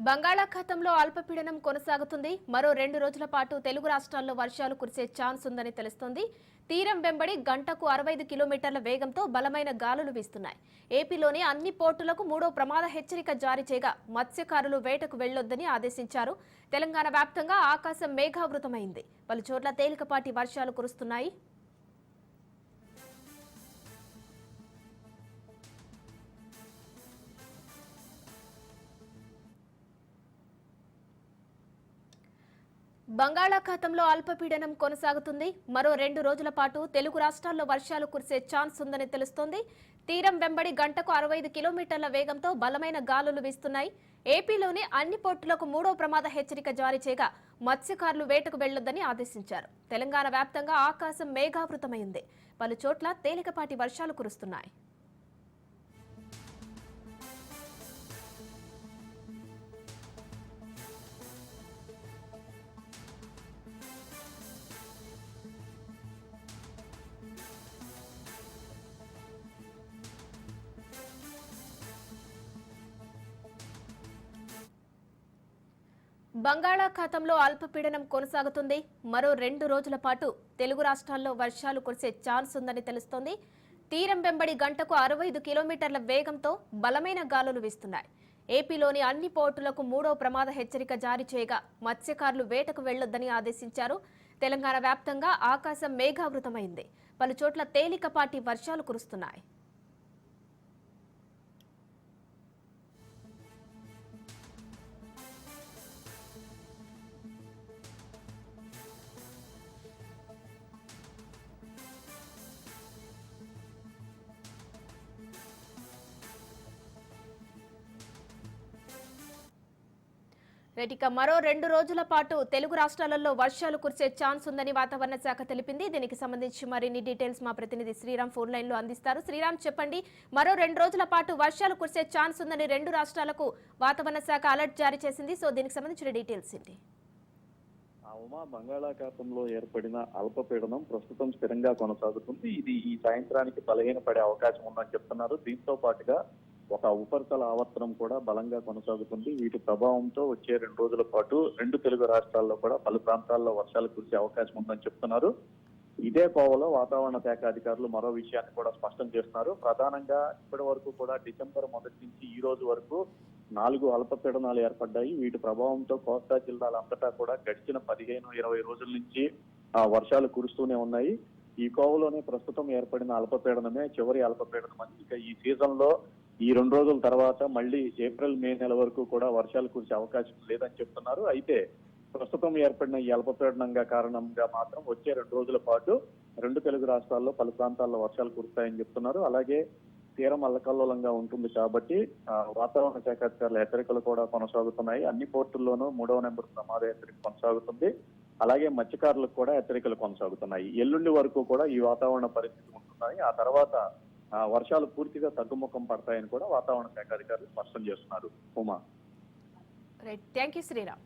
బంగాళాఖాతంలో అల్పపీడనం కొనసాగుతుంది. మరో 2 రోజుల పాటు తెలుగు రాష్ట్రాల్లో వర్షాలు కురిసే ఛాన్స్ ఉందని తెలుస్తోంది. తీరం వెంబడి గంటకు 65 కిలోమీటర్ల వేగంతో బలమైన గాలులు వీస్తున్నాయి. ఏపీలోని అన్ని పోర్టులకు 3వ ప్రమాద హెచ్చరిక జారీ చేయగా మత్స్యకారులు వేటకు వెళ్లొద్దని ఆదేశించారు. తెలంగాణ వ్యాప్తంగా ఆకాశం మేఘావృతమైంది. పలుచోట్ల తేలికపాటి వర్షాలు కురుస్తున్నాయి. బంగాళాఖాతంలో అల్పపీడనం కొనసాగుతుంది. మరో 2 రోజుల పాటు తెలుగు రాష్ట్రాల్లో వర్షాలు కురిసే ఛాన్స్ ఉందని తెలుస్తోంది. తీరం వెంబడి గంటకు 65 కిలోమీటర్ల వేగంతో బలమైన గాలులు వీస్తున్నాయి. ఏపీలోని అన్ని పోర్టులకు 3వ ప్రమాద హెచ్చరిక జారీ చేయగా మత్స్యకారులు వేటకు వెళ్లొద్దని ఆదేశించారు. తెలంగాణ వ్యాప్తంగా ఆకాశం మేఘావృతమైంది. పలుచోట్ల తేలికపాటి వర్షాలు కురుస్తున్నాయి. బంగాళాఖాతంలో అల్పపీడనం కొనసాగుతుంది. మరో 2 రోజుల పాటు తెలుగు రాష్ట్రాల్లో వర్షాలు కురిసే ఛాన్స్ ఉందని తెలుస్తోంది. తీరం వెంబడి గంటకు 65 కిలోమీటర్ల వేగంతో బలమైన గాలులు వీస్తున్నాయి. ఏపీలోని అన్ని పోర్టులకు 3వ ప్రమాద హెచ్చరిక జారీ చేయగా మత్స్యకారులు వేటకు వెళ్లొద్దని ఆదేశించారు. తెలంగాణ వ్యాప్తంగా ఆకాశం మేఘావృతమైంది. పలుచోట్ల తేలికపాటి వర్షాలు కురుస్తున్నాయి. ఇక మరో 2 రోజుల పాటు తెలుగు రాష్ట్రాలలో వర్షాలు కురిసే ఛాన్స్ ఉందని వాతావరణ శాఖ తెలిపింది. దీనికి సంబంధించి మరిన్ని డీటెయిల్స్ మా ప్రతినిధి శ్రీరామ్ ఫోన్ లైన్ లో అందిస్తారు. శ్రీరామ్, చెప్పండి, మరో 2 రోజుల పాటు వర్షాలు కురిసే ఛాన్స్ ఉందని 2 రాష్ట్రాలకు వాతావరణ శాఖ అలర్ట్ జారీ చేసింది. సో దీనికి సంబంధించిన డీటెయిల్స్ ఏంటి? ఉమా, బంగాళాఖాతంలో ఏర్పడిన అల్పపీడనం ప్రస్తుతం స్థిరంగా కొనసాగుతుంది. ఇది ఈ సాయంత్రానికి బలహీనపడే అవకాశం ఉందని చెప్తున్నారు. దీంతో పాటుగా ఒక ఉపరితల ఆవర్తనం కూడా బలంగా కొనసాగుతుంది. వీటి ప్రభావంతో వచ్చే 2 రోజుల పాటు 2 తెలుగు రాష్ట్రాల్లో కూడా పలు ప్రాంతాల్లో వర్షాలు కురిసే అవకాశం ఉందని చెప్తున్నారు. ఇదే కోవలో వాతావరణ శాఖ అధికారులు మరో విషయాన్ని కూడా స్పష్టం చేస్తున్నారు. ప్రధానంగా ఇప్పటి వరకు కూడా డిసెంబర్ 1 నుంచి ఈ రోజు వరకు 4 అల్పపీడనాలు ఏర్పడ్డాయి. వీటి ప్రభావంతో కోస్తా జిల్లాలంతటా కూడా గడిచిన 15-20 రోజుల నుంచి వర్షాలు కురుస్తూనే ఉన్నాయి. ఈ కోవలోనే ప్రస్తుతం ఏర్పడిన అల్పపీడనమే చివరి అల్పపీడనం అని, ఇక ఈ సీజన్ లో ఈ 2 రోజుల తర్వాత మళ్ళీ ఏప్రిల్ మే నెల వరకు కూడా వర్షాలు కురిసే అవకాశం లేదని చెప్తున్నారు. అయితే ప్రస్తుతం ఏర్పడిన ఈ అల్పపీడనంగా కారణంగా మాత్రం వచ్చే 2 రోజుల పాటు 2 తెలుగు రాష్ట్రాల్లో పలు ప్రాంతాల్లో వర్షాలు కురుస్తాయని చెప్తున్నారు. అలాగే తీరం అల్లకల్లోలంగా ఉంటుంది కాబట్టి వాతావరణ శాఖ అధికారుల హెచ్చరికలు కూడా కొనసాగుతున్నాయి. అన్ని పోర్టుల్లోనూ 3వ నెంబర్ ప్రమాద హెచ్చరిక కొనసాగుతుంది. అలాగే మత్స్యకారులకు కూడా హెచ్చరికలు కొనసాగుతున్నాయి. ఎల్లుండి వరకు కూడా ఈ వాతావరణ పరిస్థితి ఉంటున్నాయి. ఆ తర్వాత వర్షాలు పూర్తిగా తగ్గుముఖం పడతాయని కూడా వాతావరణ శాఖ అధికారులు స్పష్టం చేస్తున్నారు. Uma, right, thank you Sriram.